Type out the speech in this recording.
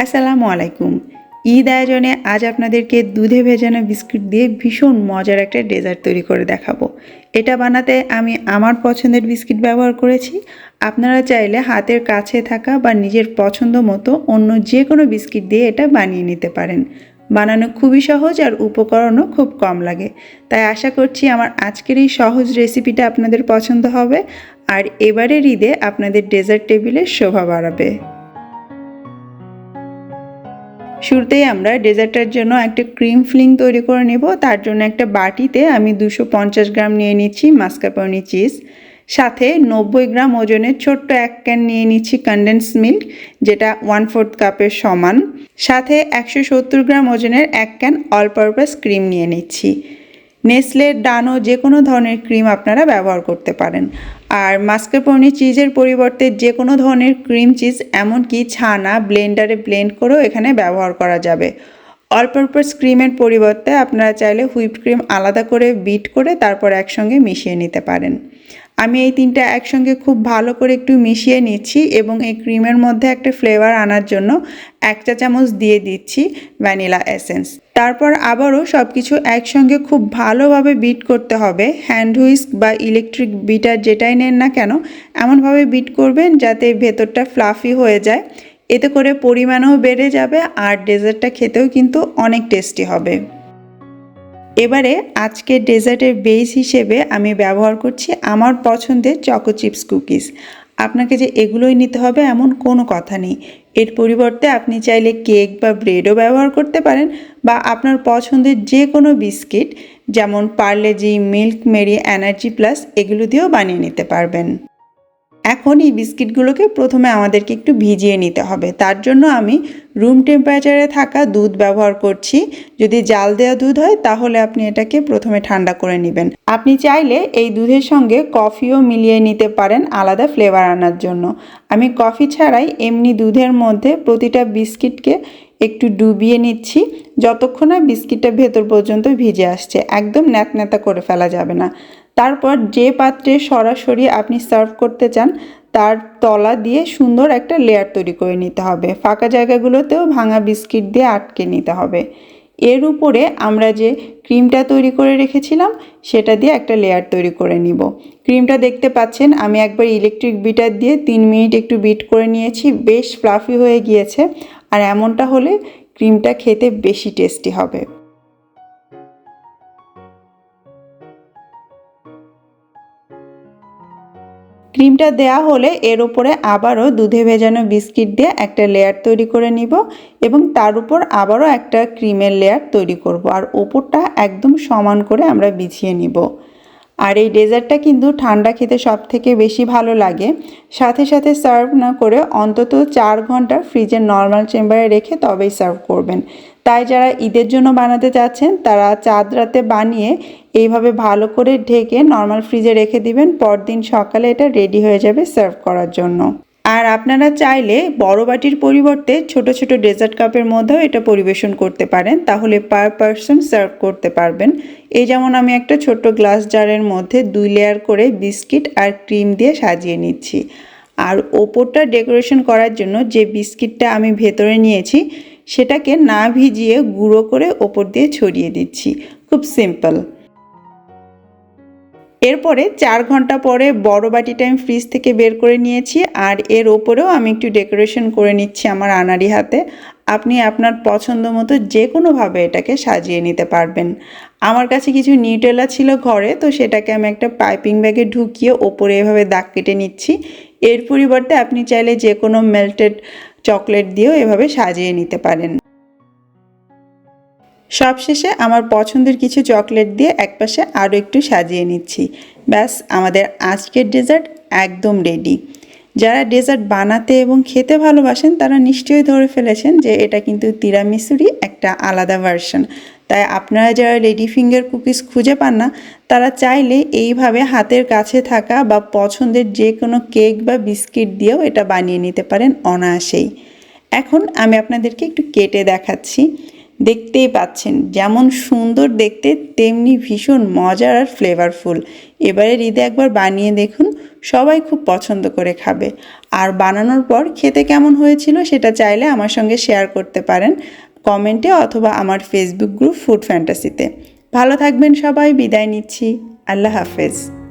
আসসালামু আলাইকুম। ঈদ আয়োজনে আজ আপনাদেরকে দুধে ভেজানো বিস্কুট দিয়ে ভীষণ মজার একটা ডেজার্ট তৈরি করে দেখাবো। এটা বানাতে আমি আমার পছন্দের বিস্কিট ব্যবহার করেছি। আপনারা চাইলে হাতের কাছে থাকা বা নিজের পছন্দ মতো অন্য যে কোনো বিস্কিট দিয়ে এটা বানিয়ে নিতে পারেন। বানানো খুবই সহজ আর উপকরণও খুব কম লাগে। তাই আশা করছি আমার আজকের এই সহজ রেসিপিটা আপনাদের পছন্দ হবে আর এবারের ঈদে আপনাদের ডেজার্ট টেবিলের শোভা বাড়াবে। শুরুতেই আমরা ডেজার্টের জন্য একটা ক্রিম ফিলিং তৈরি করে নেব। তার জন্য একটা বাটিতে আমি 250 গ্রাম নিয়ে নিচ্ছি মাস্কারপোনে চিজ, সাথে 90 গ্রাম ওজনের ছোট্ট এক ক্যান নিয়ে নিচ্ছি কনডেন্স মিল্ক, যেটা 1/4 কাপের সমান, সাথে 170 গ্রাম ওজনের এক ক্যান অল পারপাস ক্রিম নিয়ে নিচ্ছি। নেসলের ডানো যে কোনো ধরনের ক্রিম আপনারা ব্যবহার করতে পারেন। আর মাস্কারপোনে চিজের পরিবর্তে যে কোনো ধরনের ক্রিম চিজ, এমনকি ছানা ব্লেন্ডারে ব্লেন্ড করেও এখানে ব্যবহার করা যাবে। অল পারপাস ক্রিমের পরিবর্তে আপনারা চাইলে হুইপড ক্রিম আলাদা করে বিট করে তারপর একসঙ্গে মিশিয়ে নিতে পারেন। আমি এই তিনটা একসঙ্গে খুব ভালো করে একটু মিশিয়ে নিচ্ছি এবং এই ক্রিমের মধ্যে একটা ফ্লেভার আনার জন্য 1 চা চামচ দিয়ে দিচ্ছি ভ্যানিলা এসেন্স। তারপর আবারও সব কিছু একসঙ্গে খুব ভালোভাবে বিট করতে হবে। হ্যান্ড হুইস্ক বা ইলেকট্রিক বিটার যেটাই নেন না কেন, এমনভাবে বিট করবেন যাতে ভেতরটা ফ্লাফি হয়ে যায়। এতে করে পরিমাণও বেড়ে যাবে আর ডেজার্টটা খেতেও কিন্তু অনেক টেস্টি হবে। এবারে আজকের ডেজার্টের বেস হিসেবে আমি ব্যবহার করছি আমার পছন্দের চকো চিপস কুকিজ। আপনাকে যে এগুলোই নিতে হবে এমন কোনো কথা নেই। এর পরিবর্তে আপনি চাইলে কেক বা ব্রেডও ব্যবহার করতে পারেন, বা আপনার পছন্দের যে কোনো বিস্কিট যেমন Parle G, milk Marie, energy plus এগুলো দিয়েও বানিয়ে নিতে পারবেন। এখন এই বিস্কিটগুলোকে প্রথমে আমাদেরকে একটু ভিজিয়ে নিতে হবে। তার জন্য আমি রুম টেম্পারেচারে থাকা দুধ ব্যবহার করছি। যদি জাল দেওয়া দুধ হয় তাহলে আপনি এটাকে প্রথমে ঠান্ডা করে নেবেন। আপনি চাইলে এই দুধের সঙ্গে কফিও মিলিয়ে নিতে পারেন আলাদা ফ্লেভার আনার জন্য। আমি কফি ছাড়াই এমনি দুধের মধ্যে প্রতিটা বিস্কিটকে একটু ডুবিয়ে নিচ্ছি, যতক্ষণ না বিস্কিটটা ভেতর পর্যন্ত ভিজে আসছে। একদম ন্যাতা করে ফেলা যাবে না। তারপর যে পাত্রে সরাসরি আপনি সার্ভ করতে চান তার তলা দিয়ে সুন্দর একটা লেয়ার তৈরি করে নিতে হবে। ফাঁকা জায়গাগুলোতেও ভাঙা বিস্কিট দিয়ে আটকে নিতে হবে। এর উপরে আমরা যে ক্রিমটা তৈরি করে রেখেছিলাম সেটা দিয়ে একটা লেয়ার তৈরি করে নিব। ক্রিমটা দেখতে পাচ্ছেন আমি একবার ইলেকট্রিক বিটার দিয়ে 3 মিনিট একটু বিট করে নিয়েছি। বেশ ফ্লাফি হয়ে গিয়েছে, আর এমনটা হলে ক্রিমটা খেতে বেশি টেস্টি হবে। ক্রিমটা দেয়া হলে এর উপরে আবারও দুধে ভেজানো বিস্কিট দিয়ে একটা লেয়ার তৈরি করে নিব এবং তার উপর আবারও একটা ক্রিমের লেয়ার তৈরি করব, আর ওপরটা একদম সমান করে আমরা বিছিয়ে নিব। আর এই ডেজার্টটা কিন্তু ঠান্ডা খেতে সবথেকে বেশি ভালো লাগে। সাথে সাথে সার্ভ না করে অন্তত 4 ঘন্টা ফ্রিজের নর্মাল চেম্বারে রেখে তবেই সার্ভ করবেন। তাই যারা ঈদের জন্য বানাতে চাচ্ছেন তারা চাঁদ রাতে বানিয়ে এইভাবে ভালো করে ঢেকে নর্মাল ফ্রিজে রেখে দিবেন। পরদিন সকালে এটা রেডি হয়ে যাবে সার্ভ করার জন্য। আর আপনারা চাইলে বড় বাটির পরিবর্তে ছোট ছোট ডেজার্ট কাপের মধ্যেও এটা পরিবেশন করতে পারেন, তাহলে পার পারসন সার্ভ করতে পারবেন। এই যেমন আমি একটা ছোট্ট গ্লাস জারের মধ্যে 2 লেয়ার করে বিস্কিট আর ক্রিম দিয়ে সাজিয়ে নিচ্ছি। আর ওপরটা ডেকোরেশন করার জন্য যে বিস্কিটটা আমি ভেতরে নিয়েছি সেটাকে না ভিজিয়ে গুঁড়ো করে ওপর দিয়ে ছড়িয়ে দিচ্ছি। খুব সিম্পল। এরপরে 4 ঘন্টা পরে বড় বাটিটা আমি ফ্রিজ থেকে বের করে নিয়েছি, আর এর ওপরেও আমি একটু ডেকোরেশন করে নিচ্ছি আমার আনাড়ি হাতে। আপনি আপনার পছন্দ মতো যে কোনোভাবে এটাকে সাজিয়ে নিতে পারবেন। আমার কাছে কিছু নিউটেলা ছিল ঘরে, তো সেটাকে আমি একটা পাইপিং ব্যাগে ঢুকিয়ে ওপরে এভাবে দাগ কেটে নিচ্ছি। এর পরিবর্তে আপনি চাইলে যে কোনো মেল্টেড চকলেট দিয়েও এভাবে সাজিয়ে নিতে পারেন। সবশেষে আমার পছন্দের কিছু চকলেট দিয়ে একপাশে আরও একটু সাজিয়ে নিচ্ছি। ব্যাস, আমাদের আজকের ডেজার্ট একদম রেডি। যারা ডেজার্ট বানাতে এবং খেতে ভালোবাসেন তারা নিশ্চয়ই ধরে ফেলেছেন যে এটা কিন্তু তিরামিসুরই একটা আলাদা ভার্সন। তাই আপনারা যারা লেডি ফিঙ্গার কুকিজ খুঁজে পান না তারা চাইলে এইভাবে হাতের কাছে থাকা বা পছন্দের যে কোনো কেক বা বিস্কিট দিয়েও এটা বানিয়ে নিতে পারেন অনায়াসেই। এখন আমি আপনাদেরকে একটু কেটে দেখাচ্ছি। দেখতেই পাচ্ছেন যেমন সুন্দর দেখতে তেমনি ভীষণ মজার আর ফ্লেভারফুল। এবারের ঈদে একবার বানিয়ে দেখুন, সবাই খুব পছন্দ করে খাবে। আর বানানোর পর খেতে কেমন হয়েছিল সেটা চাইলে আমার সঙ্গে শেয়ার করতে পারেন কমেন্টে অথবা আমার ফেসবুক গ্রুপ ফুড ফ্যান্টাসিতে। ভালো থাকবেন সবাই, বিদায় নিচ্ছি। আল্লাহ হাফেজ।